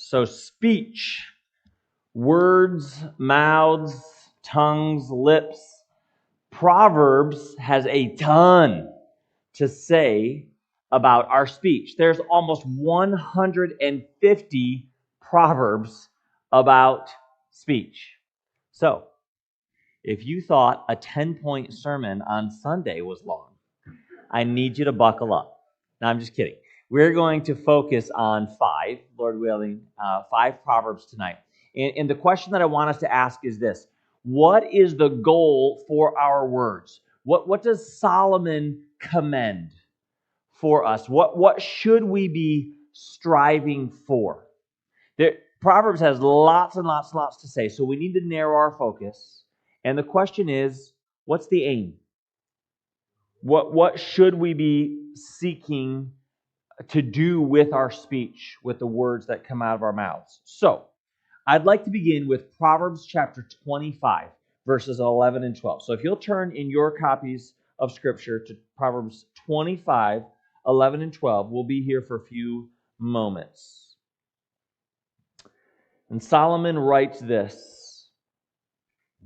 So speech, words, mouths, tongues, lips. Proverbs has a ton to say about our speech. There's almost 150 proverbs about speech. So, if you thought a 10-point sermon on Sunday was long, I need you to buckle up. No, I'm just kidding. We're going to focus on five, Lord willing, five Proverbs tonight. And the question that I want us to ask is this: what is the goal for our words? What does Solomon commend for us? What should we be striving for? Proverbs has lots and lots and lots to say, so we need to narrow our focus. And the question is, what's the aim? What should we be seeking to do with our speech, with the words that come out of our mouths? So, I'd like to begin with Proverbs chapter 25, verses 11 and 12. So if you'll turn in your copies of Scripture to Proverbs 25, 11 and 12, we'll be here for a few moments. And Solomon writes this.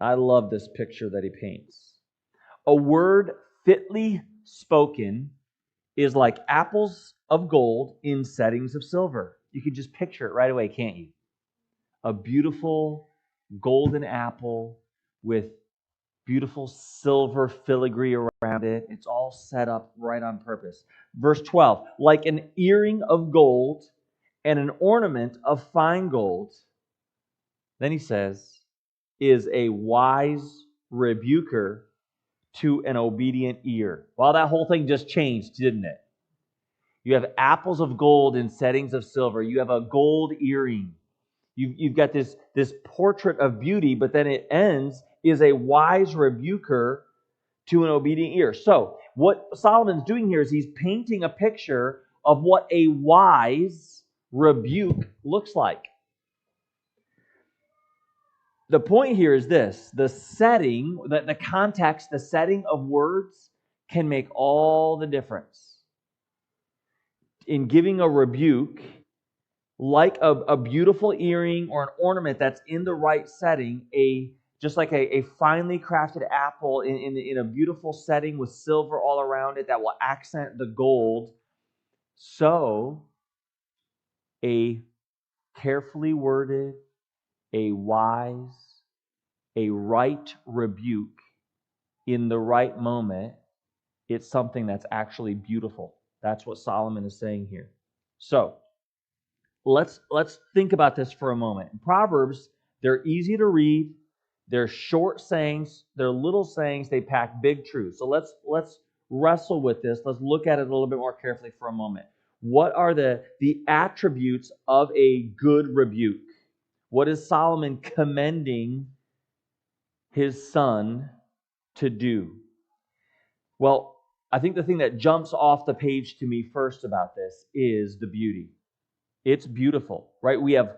I love this picture that he paints. A word fitly spoken is like apples of gold in settings of silver. You can just picture it right away, can't you? A beautiful golden apple with beautiful silver filigree around it. It's all set up right on purpose. Verse 12, like an earring of gold and an ornament of fine gold. Then he says, is a wise rebuker to an obedient ear. Well, that whole thing just changed, didn't it? You have apples of gold in settings of silver. You have a gold earring. You've got this portrait of beauty, but then it ends, is a wise rebuker to an obedient ear. So what Solomon's doing here is he's painting a picture of what a wise rebuke looks like. The point here is this: the setting, the context, the setting of words can make all the difference. In giving a rebuke, like a beautiful earring or an ornament that's in the right setting, just like a finely crafted apple in a beautiful setting with silver all around it that will accent the gold, so a carefully worded, a wise, a right rebuke in the right moment, it's something that's actually beautiful. That's what Solomon is saying here. So, let's think about this for a moment. In Proverbs, they're easy to read. They're short sayings. They're little sayings. They pack big truths. So let's wrestle with this. Let's look at it a little bit more carefully for a moment. What are the attributes of a good rebuke? What is Solomon commending his son to do? Well, I think the thing that jumps off the page to me first about this is the beauty. It's beautiful, right? We have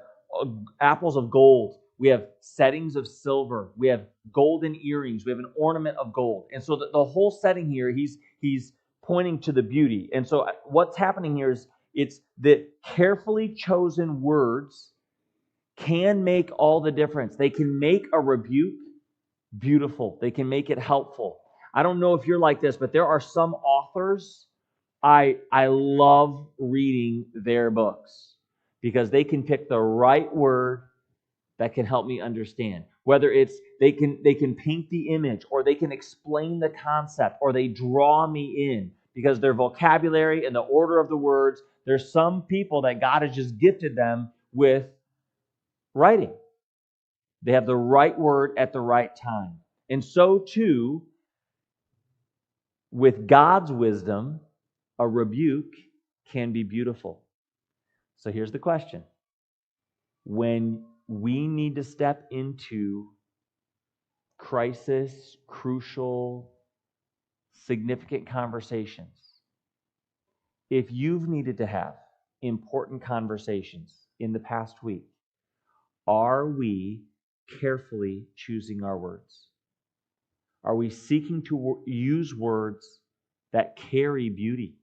apples of gold. We have settings of silver. We have golden earrings. We have an ornament of gold. And so the whole setting here, he's pointing to the beauty. And so what's happening here is it's that carefully chosen words can make all the difference. They can make a rebuke beautiful. They can make it helpful. I don't know if you're like this, but there are some authors I love reading their books because they can pick the right word that can help me understand. Whether it's they can paint the image, or they can explain the concept, or they draw me in because their vocabulary and the order of the words. There's some people that God has just gifted them with writing. They have the right word at the right time. And so too, with God's wisdom, a rebuke can be beautiful. So here's the question. When we need to step into crisis, crucial, significant conversations, if you've needed to have important conversations in the past week, are we carefully choosing our words? Are we seeking to use words that carry beauty,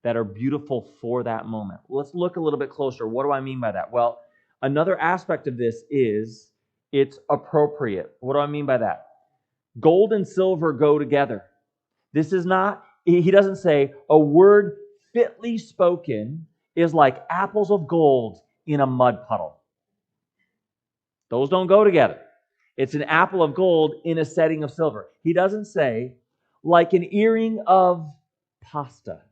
that are beautiful for that moment. Let's look a little bit closer. What do I mean by that? Well, another aspect of this is it's appropriate. What do I mean by that? Gold and silver go together. This is not, he doesn't say a word fitly spoken is like apples of gold in a mud puddle. Those don't go together. It's an apple of gold in a setting of silver. He doesn't say like an earring of pasta.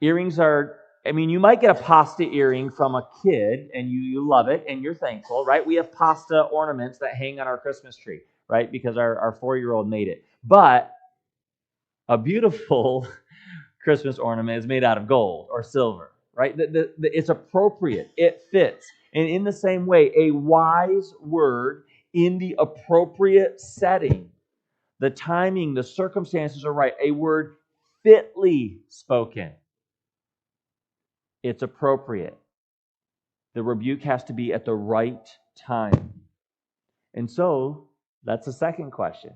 Earrings are, you might get a pasta earring from a kid and you love it and you're thankful, right? We have pasta ornaments that hang on our Christmas tree, right? Because our 4-year-old made it. But a beautiful Christmas ornament is made out of gold or silver, right? It's appropriate. It fits. And in the same way, a wise word in the appropriate setting, the timing, the circumstances are right. A word fitly spoken. It's appropriate. The rebuke has to be at the right time. And so, that's the second question.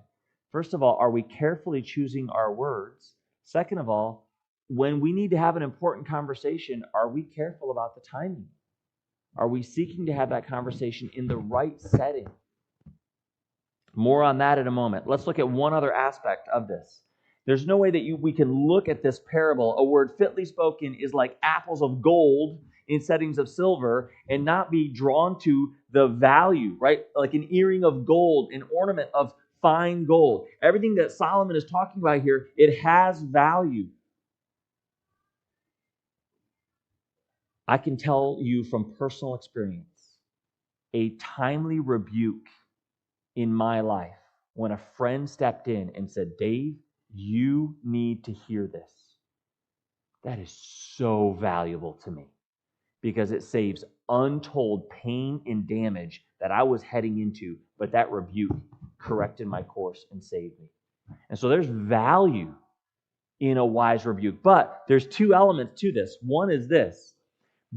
First of all, are we carefully choosing our words? Second of all, when we need to have an important conversation, are we careful about the timing? Are we seeking to have that conversation in the right setting? More on that in a moment. Let's look at one other aspect of this. There's no way that we can look at this parable. A word fitly spoken is like apples of gold in settings of silver and not be drawn to the value, right? Like an earring of gold, an ornament of fine gold. Everything that Solomon is talking about here, it has value. I can tell you from personal experience, a timely rebuke in my life when a friend stepped in and said, Dave, you need to hear this. That is so valuable to me because it saves untold pain and damage that I was heading into, but that rebuke corrected my course and saved me. And so there's value in a wise rebuke. But there's two elements to this. One is this.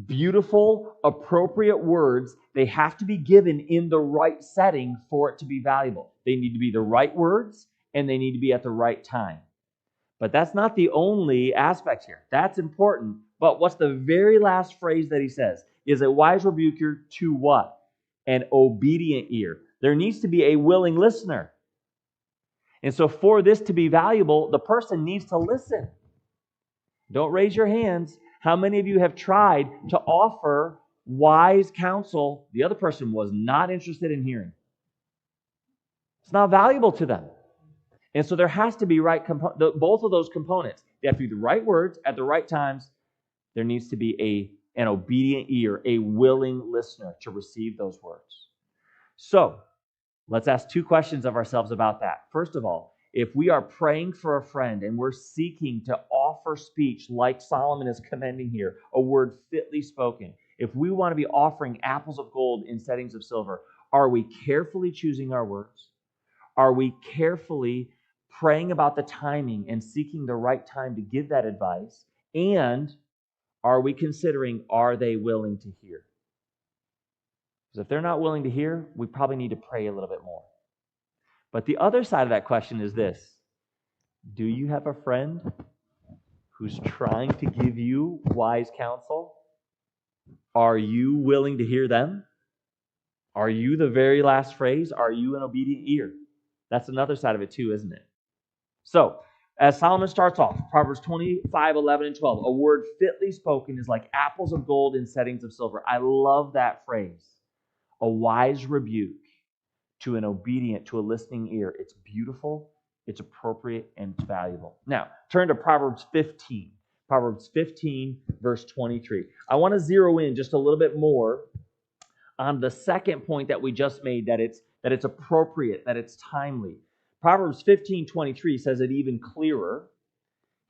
Beautiful, appropriate words, they have to be given in the right setting for it to be valuable. They need to be the right words, and they need to be at the right time. But that's not the only aspect here. That's important. But what's the very last phrase that he says? Is a wise rebuker to what? An obedient ear. There needs to be a willing listener. And so for this to be valuable, the person needs to listen. Don't raise your hands. How many of you have tried to offer wise counsel the other person was not interested in hearing? It's not valuable to them. And so there has to be both of those components. They have to be the right words at the right times. There needs to be an obedient ear, a willing listener to receive those words. So let's ask two questions of ourselves about that. First of all, if we are praying for a friend and we're seeking to offer speech like Solomon is commending here, a word fitly spoken, if we want to be offering apples of gold in settings of silver, are we carefully choosing our words? Are we carefully praying about the timing and seeking the right time to give that advice? And are we considering, are they willing to hear? Because if they're not willing to hear, we probably need to pray a little bit more. But the other side of that question is this. Do you have a friend who's trying to give you wise counsel? Are you willing to hear them? Are you the very last phrase? Are you an obedient ear? That's another side of it too, isn't it? So, as Solomon starts off, Proverbs 25, 11, and 12, a word fitly spoken is like apples of gold in settings of silver. I love that phrase. A wise rebuke to an obedient, to a listening ear. It's beautiful, it's appropriate, and it's valuable. Now, turn to Proverbs 15. Proverbs 15, verse 23. I want to zero in just a little bit more on the second point that we just made, that it's appropriate, that it's timely. Proverbs 15:23 says it even clearer.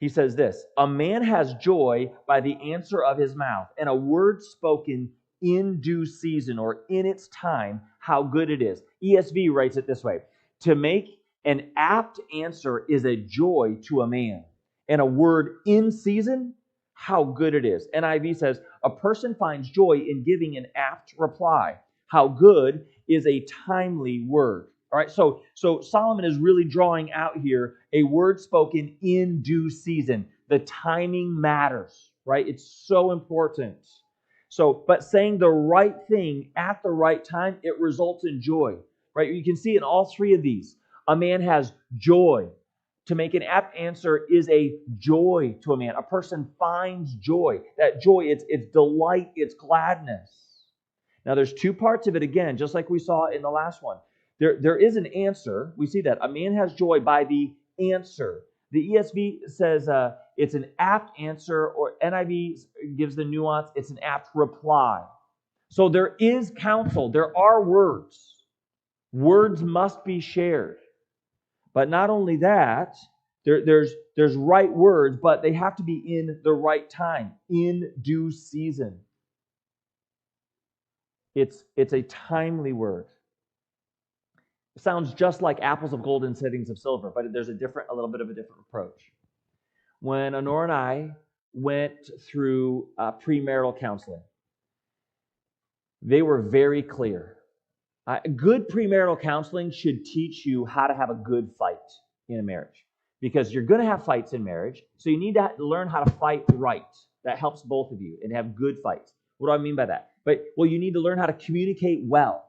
He says this, a man has joy by the answer of his mouth, and a word spoken in due season or in its time, how good it is. ESV writes it this way, to make an apt answer is a joy to a man, and a word in season, how good it is. NIV says, a person finds joy in giving an apt reply. How good is a timely word. All right, so Solomon is really drawing out here a word spoken in due season. the timing matters, right? It's so important. So, but saying the right thing at the right time, it results in joy, right? You can see in all three of these, a man has joy. To make an apt answer is a joy to a man. A person finds joy. That joy, it's delight, it's gladness. Now, there's two parts of it again, just like we saw in the last one. There is an answer. We see that. A man has joy by the answer. The ESV says it's an apt answer, or NIV gives the nuance, it's an apt reply. So there is counsel. There are words. Words must be shared. But not only that, there's right words, but they have to be in the right time, in due season. It's a timely word. It sounds just like apples of gold and settings of silver, but there's a little bit of a different approach. When Honora and I went through premarital counseling, they were very clear. Good premarital counseling should teach you how to have a good fight in a marriage, because you're going to have fights in marriage, so you need to learn how to fight right. That helps both of you and have good fights. What do I mean by that? You need to learn how to communicate well.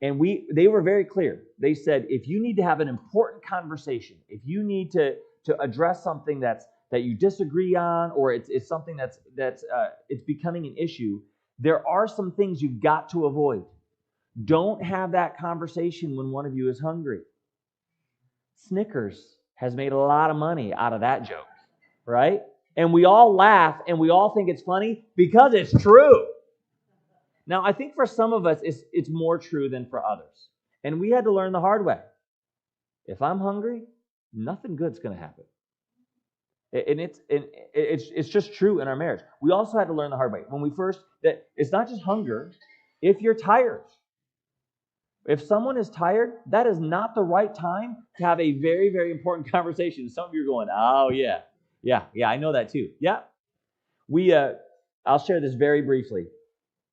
And they were very clear. They said, if you need to have an important conversation, if you need to address something that you disagree on, or it's something that's it's becoming an issue, there are some things you've got to avoid. Don't have that conversation when one of you is hungry. Snickers has made a lot of money out of that joke, right? And we all laugh and we all think it's funny because it's true. Now, I think for some of us, it's more true than for others. And we had to learn the hard way. If I'm hungry, nothing good's going to happen. And it's just true in our marriage. We also had to learn the hard way. That it's not just hunger. If you're tired, if someone is tired, that is not the right time to have a very, very important conversation. Some of you are going, oh, yeah, I know that too. Yeah. I'll share this very briefly,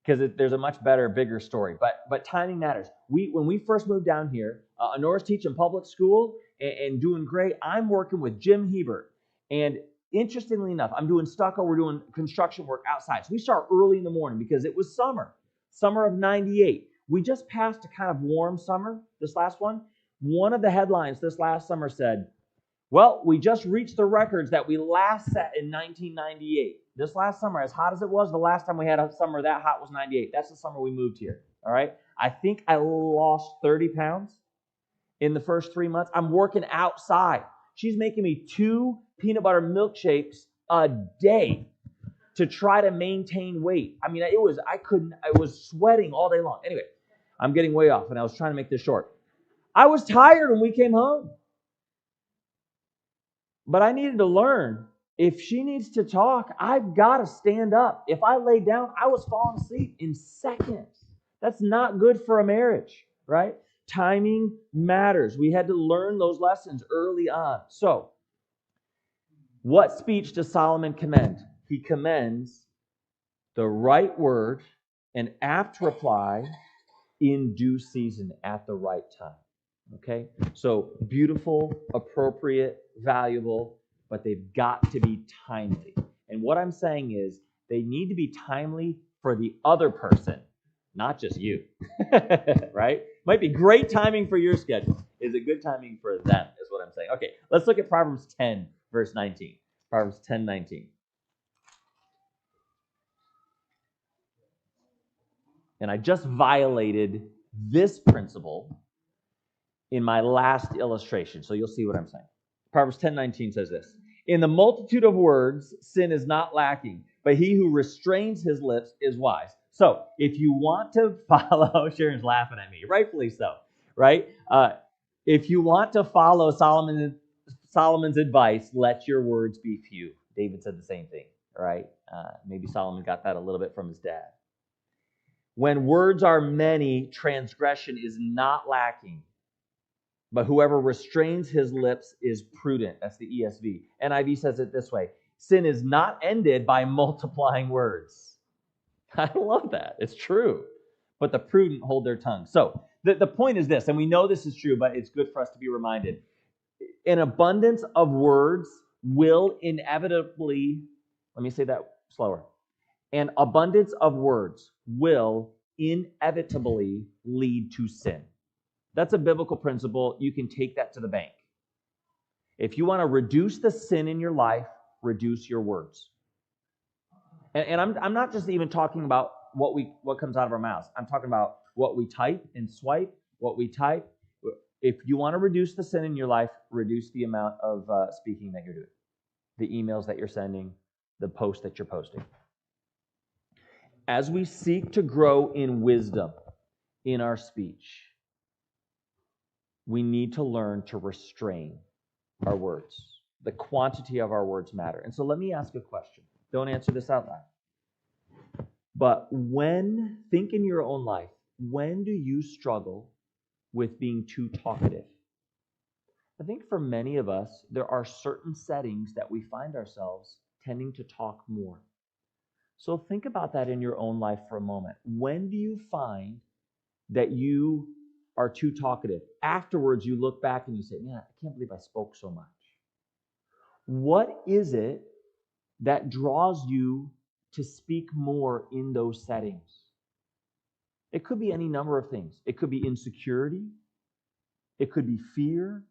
because there's a much better, bigger story. But timing matters. When we first moved down here, Honora's teaching public school and doing great. I'm working with Jim Hebert. And interestingly enough, I'm doing stucco. We're doing construction work outside. So we start early in the morning because it was summer of 98. We just passed a kind of warm summer, this last one. One of the headlines this last summer said, well, we just reached the records that we last set in 1998. This last summer, as hot as it was, the last time we had a summer that hot was 98. That's the summer we moved here, all right? I think I lost 30 pounds in the first 3 months. I'm working outside. She's making me 2 peanut butter milkshakes a day to try to maintain weight. I mean, I was sweating all day long. Anyway, I'm getting way off, and I was trying to make this short. I was tired when we came home. But I needed to learn, if she needs to talk, I've got to stand up. If I lay down, I was falling asleep in seconds. That's not good for a marriage, right? Timing matters. We had to learn those lessons early on. So, what speech does Solomon commend? He commends the right word, an apt reply, in due season, at the right time. Okay? So, beautiful, appropriate, valuable, but they've got to be timely. And what I'm saying is, they need to be timely for the other person, not just you. Right? Might be great timing for your schedule. Is it good timing for them, is what I'm saying. Okay, let's look at Proverbs 10, verse 19. Proverbs 10:19. And I just violated this principle in my last illustration, so you'll see what I'm saying. Proverbs 10:19 says this: in the multitude of words, sin is not lacking, but he who restrains his lips is wise. So, if you want to follow, Sharon's laughing at me, rightfully so, right? If you want to follow Solomon's advice, let your words be few. David said the same thing, right? Maybe Solomon got that a little bit from his dad. When words are many, transgression is not lacking, but whoever restrains his lips is prudent. That's the ESV. NIV says it this way: sin is not ended by multiplying words. I love that. It's true. But the prudent hold their tongue. So the point is this, and we know this is true, but it's good for us to be reminded. An abundance of words will inevitably, let me say that slower, an abundance of words will inevitably lead to sin. That's a biblical principle. You can take that to the bank. If you want to reduce the sin in your life, reduce your words. And I'm not just even talking about what comes out of our mouths. I'm talking about what we type and swipe, what we type. If you want to reduce the sin in your life, reduce the amount of speaking that you're doing, the emails that you're sending, the posts that you're posting. As we seek to grow in wisdom in our speech, we need to learn to restrain our words. The quantity of our words matter. And so let me ask a question. Don't answer this out loud. But think in your own life, when do you struggle with being too talkative? I think for many of us, there are certain settings that we find ourselves tending to talk more. So think about that in your own life for a moment. When do you find that you are too talkative? Afterwards, you look back and you say, man, I can't believe I spoke so much. What is it that draws you to speak more in those settings? It could be any number of things. It could be insecurity. It could be fear.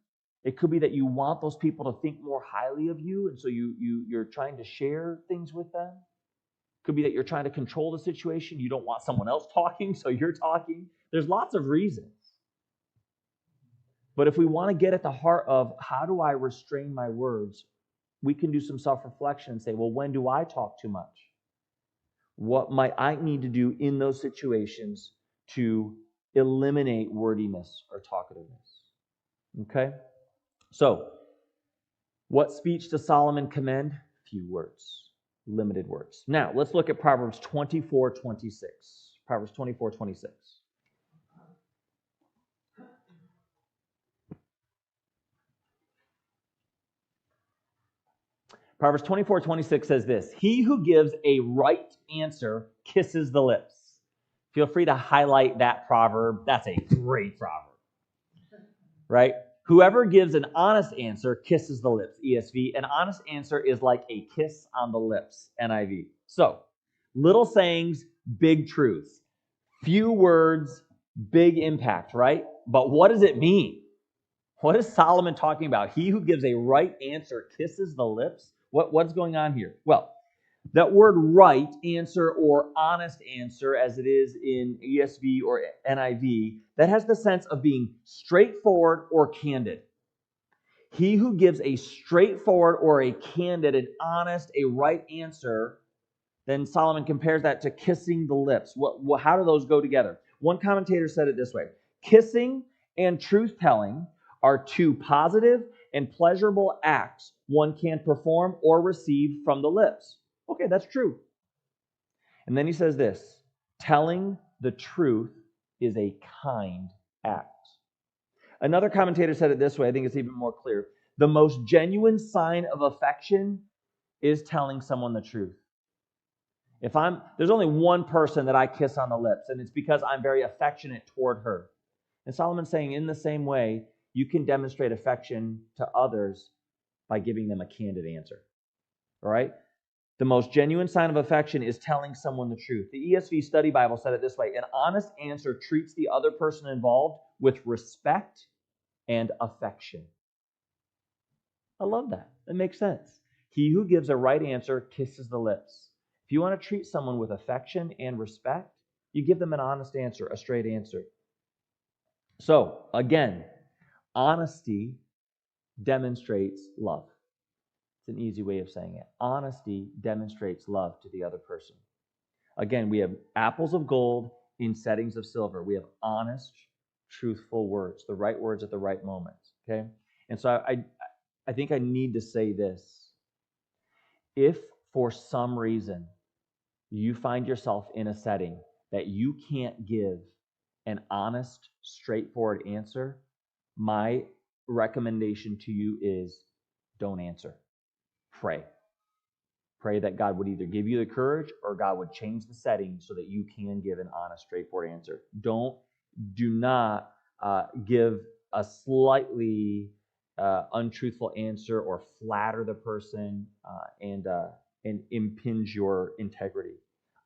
It could be that you want those people to think more highly of you, and so you're trying to share things with them. It could be that you're trying to control the situation. You don't want someone else talking, so you're talking. There's lots of reasons. But if we want to get at the heart of how do I restrain my words, we can do some self-reflection and say, well, when do I talk too much? What might I need to do in those situations to eliminate wordiness or talkativeness? Okay? So, what speech does Solomon commend? Few words, limited words. Now, let's look at Proverbs 24:26. Proverbs 24:26. Proverbs 24:26 says this: he who gives a right answer kisses the lips. Feel free to highlight that proverb. That's a great proverb. Right? Whoever gives an honest answer kisses the lips, ESV. An honest answer is like a kiss on the lips, NIV. So, little sayings, big truths. Few words, big impact, right? But what does it mean? What is Solomon talking about? He who gives a right answer kisses the lips? What's going on here? Well, that word right answer or honest answer, as it is in ESV or NIV, that has the sense of being straightforward or candid. He who gives a straightforward or a candid, an honest, a right answer, then Solomon compares that to kissing the lips. How do those go together? One commentator said it this way: kissing and truth-telling are two positive and pleasurable acts one can perform or receive from the lips. Okay, that's true. And then he says this: telling the truth is a kind act. Another commentator said it this way, I think it's even more clear. The most genuine sign of affection is telling someone the truth. There's only one person that I kiss on the lips, and it's because I'm very affectionate toward her. And Solomon's saying, in the same way, you can demonstrate affection to others by giving them a candid answer. All right? The most genuine sign of affection is telling someone the truth. The ESV Study Bible said it this way: an honest answer treats the other person involved with respect and affection. I love that. It makes sense. He who gives a right answer kisses the lips. If you want to treat someone with affection and respect, you give them an honest answer, a straight answer. So, again, honesty demonstrates love. It's an easy way of saying it. Honesty demonstrates love to the other person. Again, we have apples of gold in settings of silver. We have honest, truthful words, the right words at the right moments. Okay? And so I think I need to say this. If for some reason you find yourself in a setting that you can't give an honest, straightforward answer, my recommendation to you is don't answer. Pray. Pray that God would either give you the courage or God would change the setting so that you can give an honest, straightforward answer. Do not give a slightly untruthful answer or flatter the person and impinge your integrity.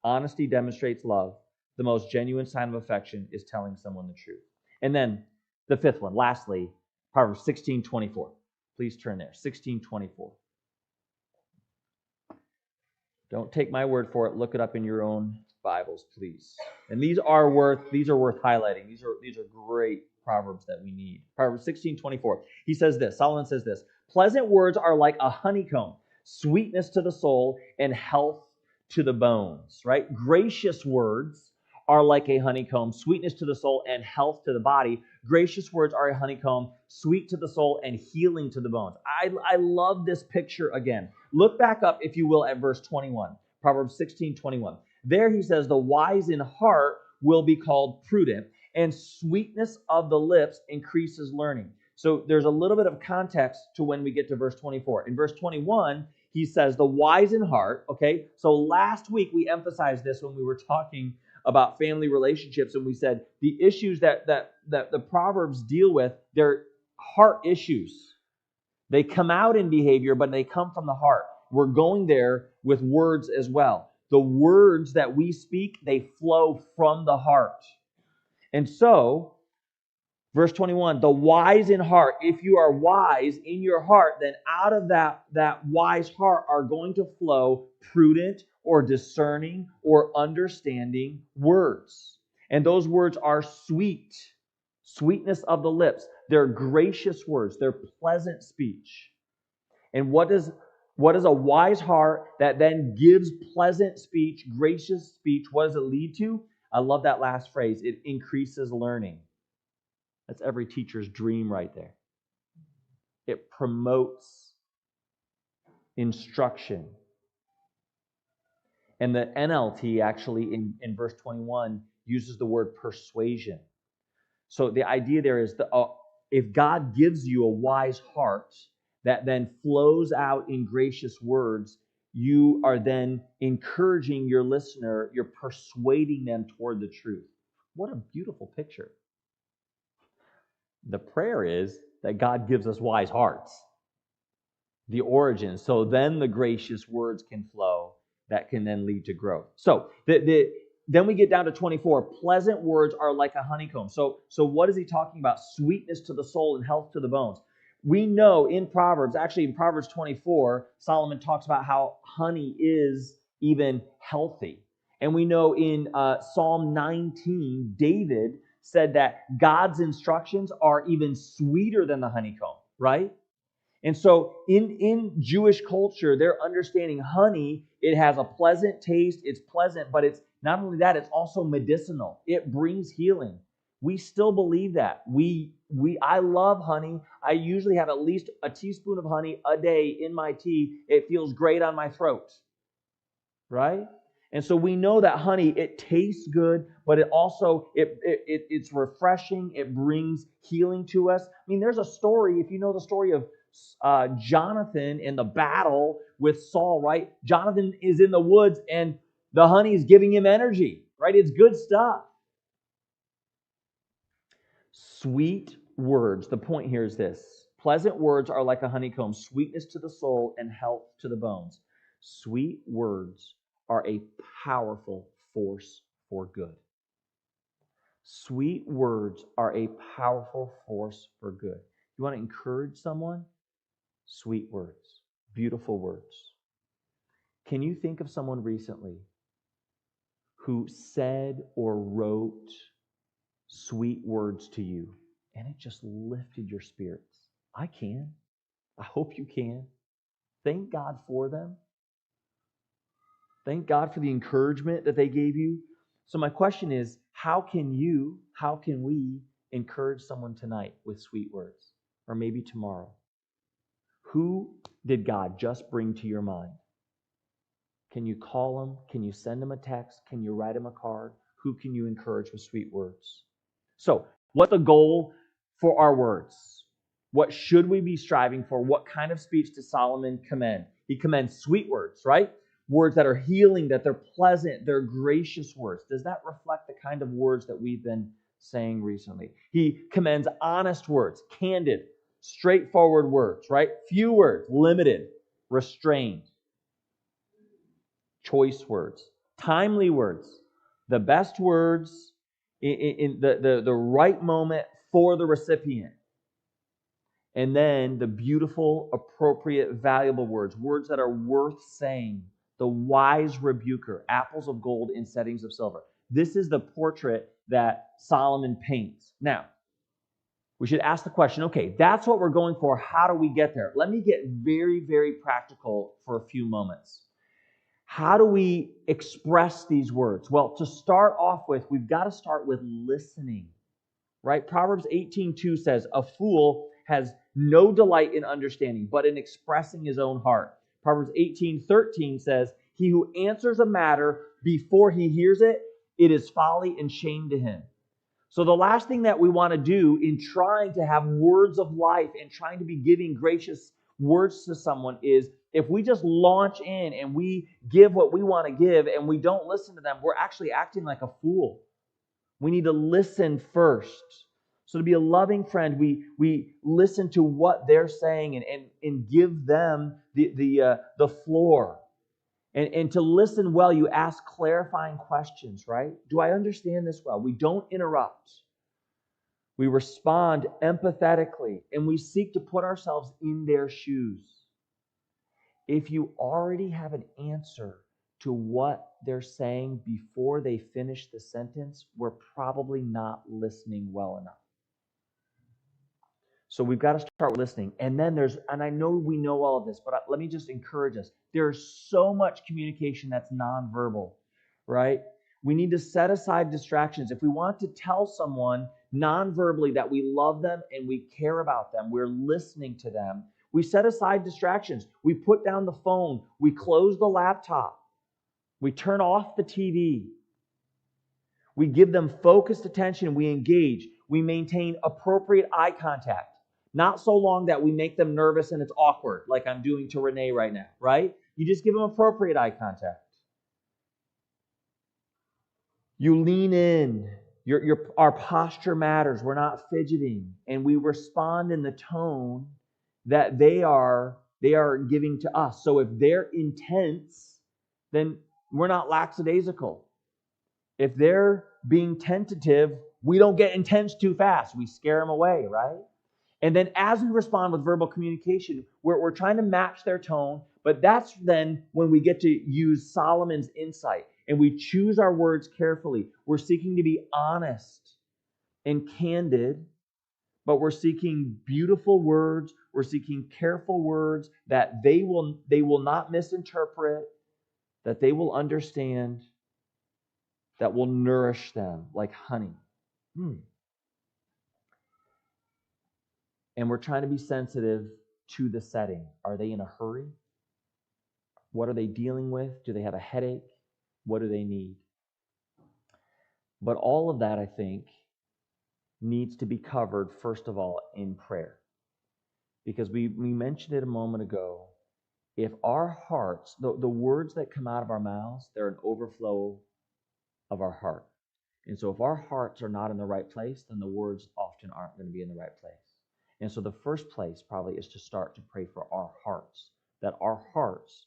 Honesty demonstrates love. The most genuine sign of affection is telling someone the truth. And then the fifth one, lastly, Proverbs 16:24. Please turn there. 16:24. Don't take my word for it. Look it up in your own Bibles, please. And these are worth highlighting. These are great proverbs that we need. Proverbs 16:24. He says this. Solomon says this. Pleasant words are like a honeycomb, sweetness to the soul and health to the bones. Right? Gracious words are like a honeycomb, sweetness to the soul and health to the body. Gracious words are a honeycomb, sweet to the soul and healing to the bones. I love this picture again. Look back up, if you will, at verse 21, Proverbs 16:21. There he says, the wise in heart will be called prudent, and sweetness of the lips increases learning. So there's a little bit of context to when we get to verse 24. In verse 21, he says, the wise in heart, okay? So last week we emphasized this when we were talking about family relationships, and we said the issues that the Proverbs deal with, they're heart issues. They come out in behavior, but they come from the heart. We're going there with words as well. The words that we speak, they flow from the heart. And so, verse 21, the wise in heart, if you are wise in your heart, then out of that wise heart are going to flow prudent or discerning or understanding words. And those words are sweet, sweetness of the lips. They're gracious words. They're pleasant speech. And what is a wise heart that then gives pleasant speech, gracious speech? What does it lead to? I love that last phrase. It increases learning. That's every teacher's dream right there. It promotes instruction. And the NLT actually in verse 21 uses the word persuasion. So the idea there is that if God gives you a wise heart that then flows out in gracious words, you are then encouraging your listener, you're persuading them toward the truth. What a beautiful picture. The prayer is that God gives us wise hearts. The origin. So then the gracious words can flow that can then lead to growth. So then we get down to 24. Pleasant words are like a honeycomb. So what is he talking about? Sweetness to the soul and health to the bones. We know in Proverbs, actually in Proverbs 24, Solomon talks about how honey is even healthy. And we know in Psalm 19, David said that God's instructions are even sweeter than the honeycomb, right? And so in Jewish culture, they're understanding honey, it has a pleasant taste, it's pleasant, but it's not only that, it's also medicinal. It brings healing. We still believe that. I love honey. I usually have at least a teaspoon of honey a day in my tea. It feels great on my throat, right? And so we know that honey, it tastes good, but it also, it's refreshing. It brings healing to us. I mean, there's a story, if you know the story of Jonathan in the battle with Saul, right? Jonathan is in the woods and the honey is giving him energy, right? It's good stuff. Sweet words. The point here is this. Pleasant words are like a honeycomb, sweetness to the soul and health to the bones. Sweet words are a powerful force for good. Sweet words are a powerful force for good. You want to encourage someone? Sweet words, beautiful words. Can you think of someone recently who said or wrote sweet words to you and it just lifted your spirits? I can. I hope you can. Thank God for them. Thank God for the encouragement that they gave you. So my question is, how can we encourage someone tonight with sweet words? Or maybe tomorrow? Who did God just bring to your mind? Can you call them? Can you send them a text? Can you write them a card? Who can you encourage with sweet words? So, what's the goal for our words? What should we be striving for? What kind of speech does Solomon commend? He commends sweet words, right? Words that are healing, that they're pleasant, they're gracious words. Does that reflect the kind of words that we've been saying recently? He commends honest words, candid, straightforward words, right? Few words, limited, restrained, choice words, timely words, the best words in the right moment for the recipient. And then the beautiful, appropriate, valuable words, words that are worth saying. The wise rebuker, apples of gold in settings of silver. This is the portrait that Solomon paints. Now, we should ask the question, okay, that's what we're going for. How do we get there? Let me get very, very practical for a few moments. How do we express these words? Well, to start off with, we've got to start with listening, right? Proverbs 18:2 says, a fool has no delight in understanding, but in expressing his own heart. Proverbs 18:13 says, he who answers a matter before he hears it, it is folly and shame to him. So the last thing that we want to do in trying to have words of life and trying to be giving gracious words to someone is if we just launch in and we give what we want to give and we don't listen to them, we're actually acting like a fool. We need to listen first. So to be a loving friend, we listen to what they're saying and give them the floor. And to listen well, you ask clarifying questions, right? Do I understand this well? We don't interrupt. We respond empathetically, and we seek to put ourselves in their shoes. If you already have an answer to what they're saying before they finish the sentence, we're probably not listening well enough. So we've got to start with listening. And then and I know we know all of this, but let me just encourage us. There's so much communication that's nonverbal, right? We need to set aside distractions. If we want to tell someone nonverbally that we love them and we care about them, we're listening to them, we set aside distractions. We put down the phone. We close the laptop. We turn off the TV. We give them focused attention. We engage. We maintain appropriate eye contact. Not so long that we make them nervous and it's awkward, like I'm doing to Renee right now, right? You just give them appropriate eye contact. You lean in. Our posture matters. We're not fidgeting. And we respond in the tone that they are giving to us. So if they're intense, then we're not lackadaisical. If they're being tentative, we don't get intense too fast. We scare them away, right? And then as we respond with verbal communication, we're trying to match their tone, but that's then when we get to use Solomon's insight and we choose our words carefully. We're seeking to be honest and candid, but we're seeking beautiful words. We're seeking careful words that they will not misinterpret, that they will understand, that will nourish them like honey. And we're trying to be sensitive to the setting. Are they in a hurry? What are they dealing with? Do they have a headache? What do they need? But all of that, I think, needs to be covered, first of all, in prayer. Because we mentioned it a moment ago. If our hearts, the words that come out of our mouths, they're an overflow of our heart. And so if our hearts are not in the right place, then the words often aren't going to be in the right place. And so the first place probably is to start to pray for our hearts, that our hearts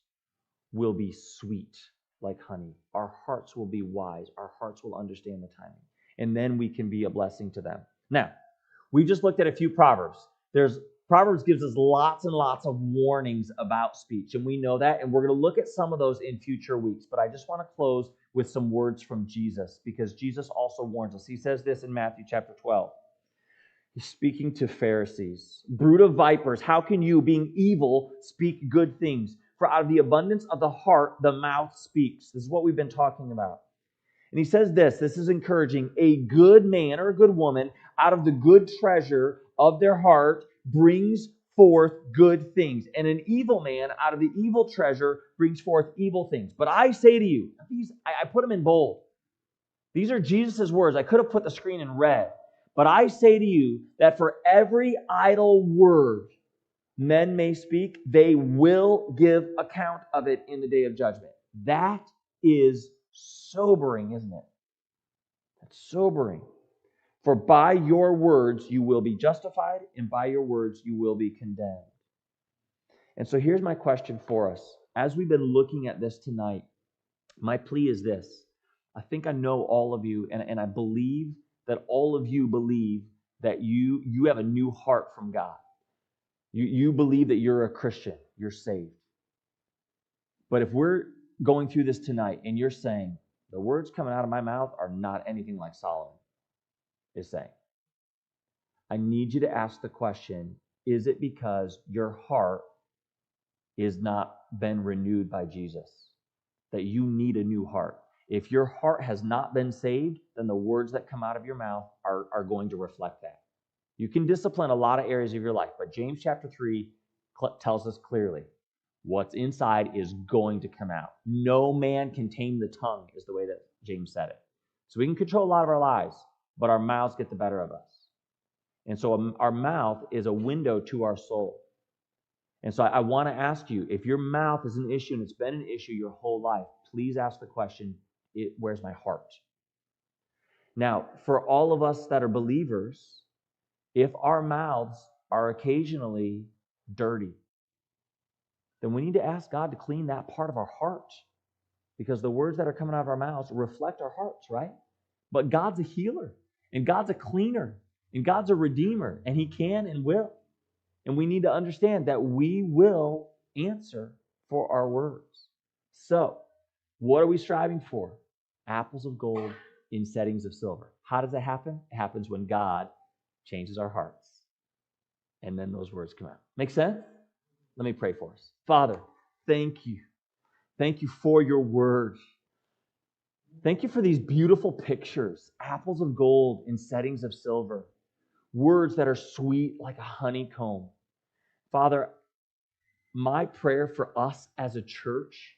will be sweet like honey. Our hearts will be wise. Our hearts will understand the timing. And then we can be a blessing to them. Now, we just looked at a few Proverbs. Proverbs gives us lots and lots of warnings about speech, and we know that, and we're going to look at some of those in future weeks. But I just want to close with some words from Jesus, because Jesus also warns us. He says this in Matthew chapter 12. He's speaking to Pharisees. Brood of vipers, how can you, being evil, speak good things? For out of the abundance of the heart, the mouth speaks. This is what we've been talking about. And he says this is encouraging. A good man or a good woman out of the good treasure of their heart brings forth good things. And an evil man out of the evil treasure brings forth evil things. But I say to you, I put them in bold. These are Jesus' words. I could have put the screen in red. But I say to you that for every idle word men may speak, they will give account of it in the day of judgment. That is sobering, isn't it? That's sobering. For by your words you will be justified, and by your words you will be condemned. And so here's my question for us. As we've been looking at this tonight, my plea is this. I think I know all of you, and I believe that all of you believe that you have a new heart from God. You believe that you're a Christian, you're saved. But if we're going through this tonight and you're saying, the words coming out of my mouth are not anything like Solomon is saying, I need you to ask the question, is it because your heart is not been renewed by Jesus? That you need a new heart. If your heart has not been saved, then the words that come out of your mouth are going to reflect that. You can discipline a lot of areas of your life, but James chapter 3 tells us clearly, what's inside is going to come out. No man can tame the tongue, is the way that James said it. So we can control a lot of our lives, but our mouths get the better of us. And so our mouth is a window to our soul. And so I want to ask you, if your mouth is an issue and it's been an issue your whole life, please ask the question, where's my heart? Now, for all of us that are believers, if our mouths are occasionally dirty, then we need to ask God to clean that part of our heart, because the words that are coming out of our mouths reflect our hearts, right? But God's a healer, and God's a cleaner, and God's a redeemer, and He can and will. And we need to understand that we will answer for our words. So, what are we striving for? Apples of gold in settings of silver. How does that happen? It happens when God changes our hearts. And then those words come out. Make sense? Let me pray for us. Father, thank you. Thank you for your word. Thank you for these beautiful pictures. Apples of gold in settings of silver. Words that are sweet like a honeycomb. Father, my prayer for us as a church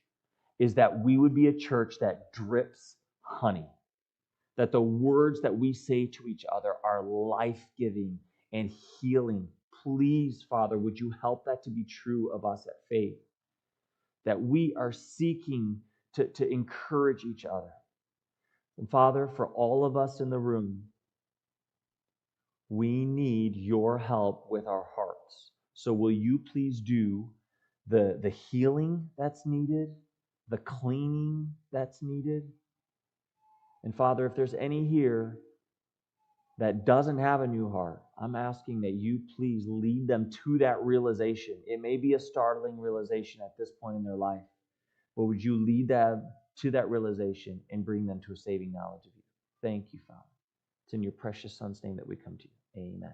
is that we would be a church that drips honey. That the words that we say to each other are life-giving and healing. Please, Father, would you help that to be true of us at Faith? That we are seeking to encourage each other. And Father, for all of us in the room, we need your help with our hearts. So will you please do the healing that's needed, the cleaning that's needed? And Father, if there's any here that doesn't have a new heart, I'm asking that you please lead them to that realization. It may be a startling realization at this point in their life, but would you lead them to that realization and bring them to a saving knowledge of you? Thank you, Father. It's in your precious Son's name that we come to you. Amen.